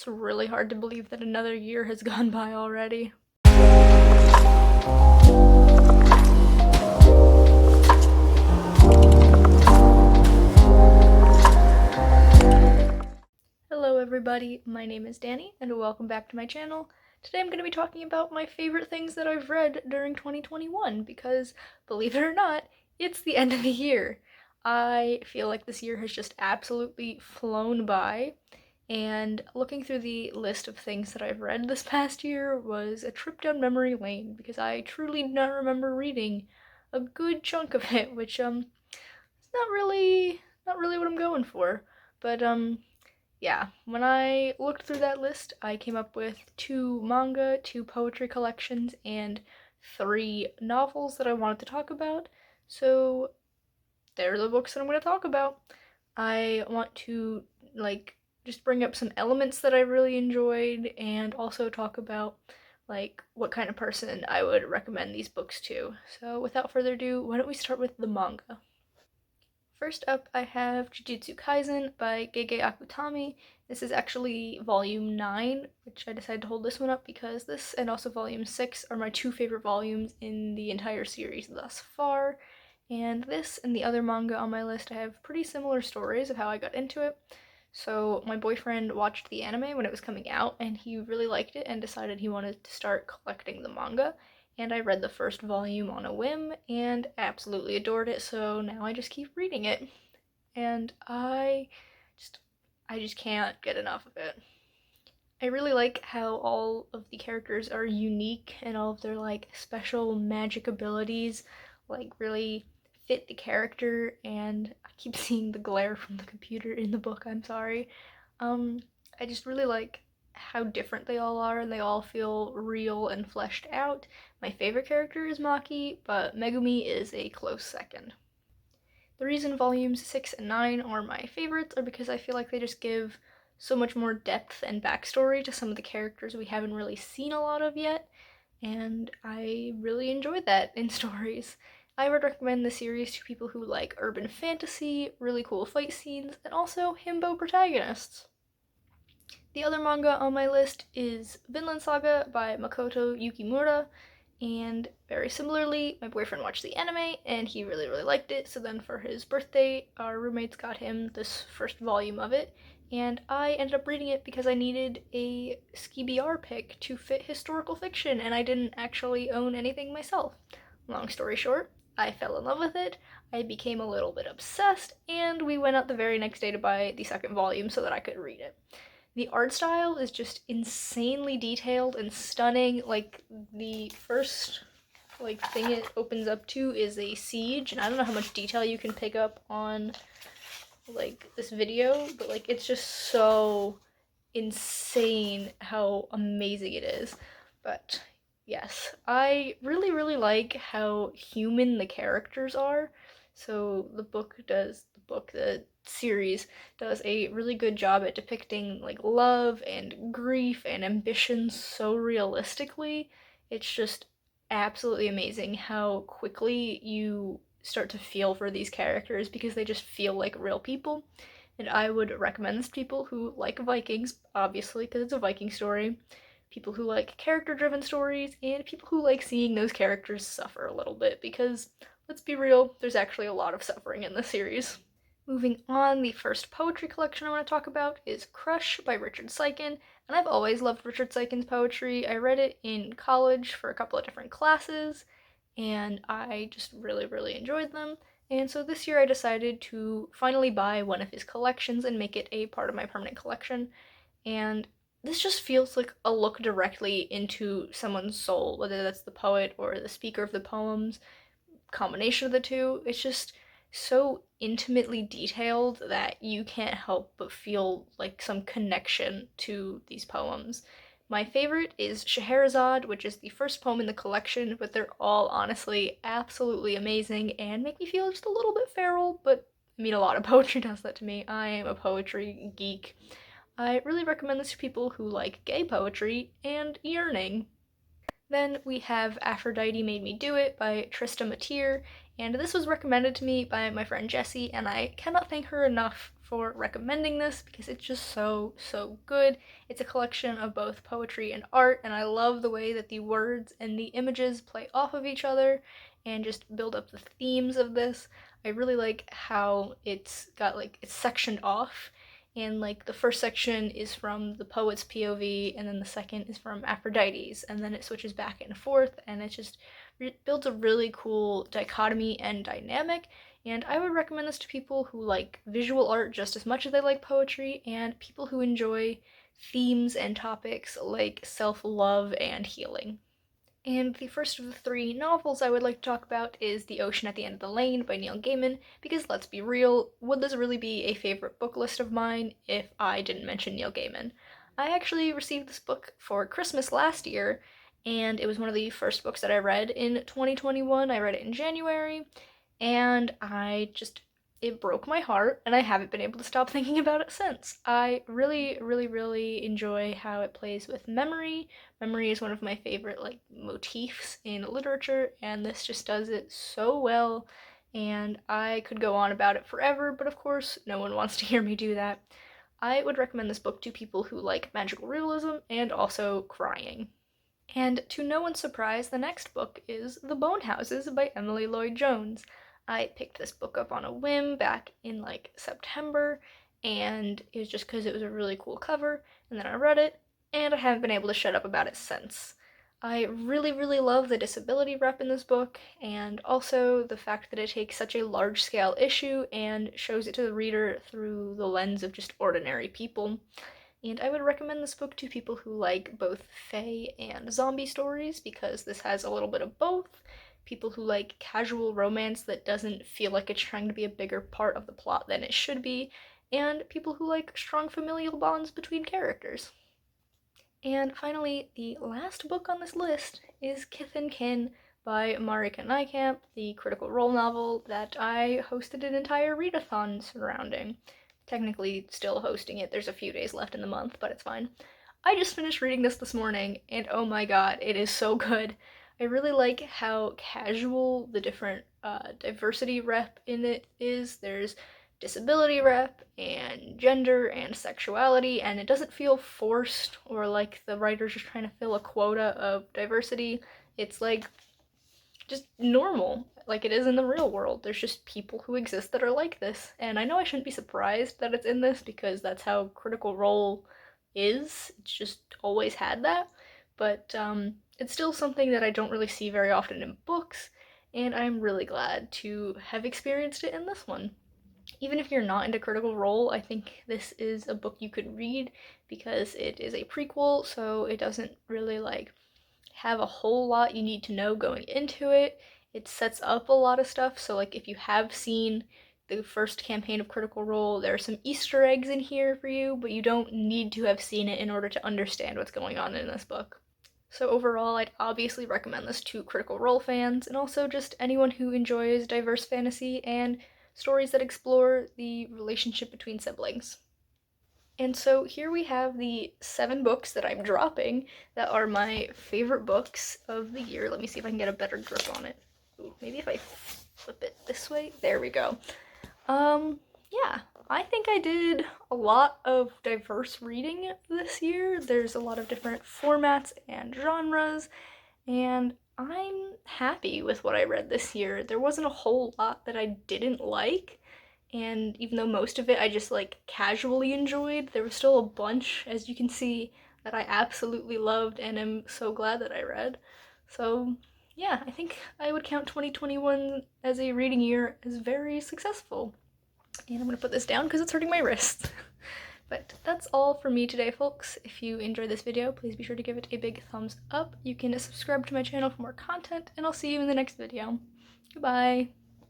It's really hard to believe that another year has gone by already. Hello everybody, my name is Danny, and welcome back to my channel. Today I'm going to be talking about my favorite things that I've read during 2021, because, believe it or not, it's the end of the year. I feel like this year has just absolutely flown by, and looking through the list of things that I've read this past year was a trip down memory lane, because I truly do not remember reading a good chunk of it, which, is not really what I'm going for. But, yeah, when I looked through that list, I came up with 2 manga, 2 poetry collections, and 3 novels that I wanted to talk about. So, they're the books that I'm going to talk about. I want to, just bring up some elements that I really enjoyed, and also talk about, what kind of person I would recommend these books to. So, without further ado, why don't we start with the manga? First up, I have Jujutsu Kaisen by Gege Akutami. This is actually volume 9, which I decided to hold this one up because this and also volume 6 are my 2 favorite volumes in the entire series thus far. And this and the other manga on my list, I have pretty similar stories of how I got into it. So my boyfriend watched the anime when it was coming out, and he really liked it and decided he wanted to start collecting the manga. And I read the first volume on a whim and absolutely adored it, so now I just keep reading it. And I just can't get enough of it. I really like how all of the characters are unique and all of their special magic abilities really fit the character, and I keep seeing the glare from the computer in the book, I'm sorry. I just really like how different they all are, and they all feel real and fleshed out. My favorite character is Maki, but Megumi is a close second. The reason volumes 6 and 9 are my favorites are because I feel like they just give so much more depth and backstory to some of the characters we haven't really seen a lot of yet, and I really enjoyed that in stories. I would recommend the series to people who like urban fantasy, really cool fight scenes, and also himbo protagonists. The other manga on my list is Vinland Saga by Makoto Yukimura, and very similarly, my boyfriend watched the anime and he really, really liked it, so then for his birthday, our roommates got him this first volume of it, and I ended up reading it because I needed a SkiBR pick to fit historical fiction, and I didn't actually own anything myself. Long story short, I fell in love with it, I became a little bit obsessed, and we went out the very next day to buy the second volume so that I could read it. The art style is just insanely detailed and stunning. The first thing it opens up to is a siege, and I don't know how much detail you can pick up on this video, but it's just so insane how amazing it is. But yes, I really, really like how human the characters are. So the series does a really good job at depicting love and grief and ambition so realistically. It's just absolutely amazing how quickly you start to feel for these characters because they just feel like real people. And I would recommend this to people who like Vikings, obviously, because it's a Viking story, people who like character-driven stories, and people who like seeing those characters suffer a little bit, because, let's be real, there's actually a lot of suffering in this series. Moving on, the first poetry collection I want to talk about is Crush by Richard Seiken, and I've always loved Richard Seiken's poetry. I read it in college for a couple of different classes, and I just really, really enjoyed them. And so this year I decided to finally buy one of his collections and make it a part of my permanent collection. And this just feels like a look directly into someone's soul, whether that's the poet or the speaker of the poems, combination of the two. It's just so intimately detailed that you can't help but feel some connection to these poems. My favorite is Scheherazade, which is the first poem in the collection, but they're all honestly absolutely amazing and make me feel just a little bit feral, but I mean, a lot of poetry does that to me. I am a poetry geek. I really recommend this to people who like gay poetry and yearning. Then we have Aphrodite Made Me Do It by Trista Mateer, and this was recommended to me by my friend Jessie, and I cannot thank her enough for recommending this because it's just so good. It's a collection of both poetry and art, and I love the way that the words and the images play off of each other and just build up the themes of this. I really like how it's got it's sectioned off, and the first section is from the poet's POV, and then the second is from Aphrodite's, and then it switches back and forth, and it just builds a really cool dichotomy and dynamic. And I would recommend this to people who like visual art just as much as they like poetry, and people who enjoy themes and topics like self-love and healing. And the first of the 3 novels I would like to talk about is The Ocean at the End of the Lane by Neil Gaiman, because let's be real, would this really be a favorite book list of mine if I didn't mention Neil Gaiman? I actually received this book for Christmas last year, and it was one of the first books that I read in 2021. I read it in January, and it broke my heart, and I haven't been able to stop thinking about it since. I really enjoy how it plays with memory. Memory is one of my favorite motifs in literature, and this just does it so well, and I could go on about it forever, but of course no one wants to hear me do that. I would recommend this book to people who like magical realism and also crying. And to no one's surprise, the next book is The Bone Houses by Emily Lloyd Jones. I picked this book up on a whim back in September, and it was just because it was a really cool cover, and then I read it, and I haven't been able to shut up about it since. I really love the disability rep in this book, and also the fact that it takes such a large-scale issue and shows it to the reader through the lens of just ordinary people. And I would recommend this book to people who like both fae and zombie stories, because this has a little bit of both. People who like casual romance that doesn't feel like it's trying to be a bigger part of the plot than it should be, and people who like strong familial bonds between characters. And finally, the last book on this list is Kith and Kin by Marika Nijkamp, the Critical Role novel that I hosted an entire readathon surrounding. Technically still hosting it, there's a few days left in the month, but it's fine. I just finished reading this morning, and oh my god, it is so good. I really like how casual the different diversity rep in it is. There's disability rep, and gender, and sexuality, and it doesn't feel forced or like the writer's just trying to fill a quota of diversity. It's just normal, like it is in the real world. There's just people who exist that are like this, and I know I shouldn't be surprised that it's in this because that's how Critical Role is. It's just always had that, but it's still something that I don't really see very often in books, and I'm really glad to have experienced it in this one. Even if you're not into Critical Role, I think this is a book you could read because it is a prequel, so it doesn't really have a whole lot you need to know going into it. It sets up a lot of stuff, so if you have seen the first campaign of Critical Role, there are some Easter eggs in here for you, but you don't need to have seen it in order to understand what's going on in this book. So overall, I'd obviously recommend this to Critical Role fans, and also just anyone who enjoys diverse fantasy and stories that explore the relationship between siblings. And so here we have the 7 books that I'm dropping that are my favorite books of the year. Let me see if I can get a better grip on it. Ooh, maybe if I flip it this way. There we go. Yeah, I think I did a lot of diverse reading this year. There's a lot of different formats and genres, and I'm happy with what I read this year. There wasn't a whole lot that I didn't like, and even though most of it I just casually enjoyed, there was still a bunch, as you can see, that I absolutely loved and am so glad that I read. So yeah, I think I would count 2021 as a reading year as very successful. And I'm gonna put this down because it's hurting my wrists. But that's all for me today, folks. If you enjoyed this video, please be sure to give it a big thumbs up. You can subscribe to my channel for more content, and I'll see you in the next video. Goodbye!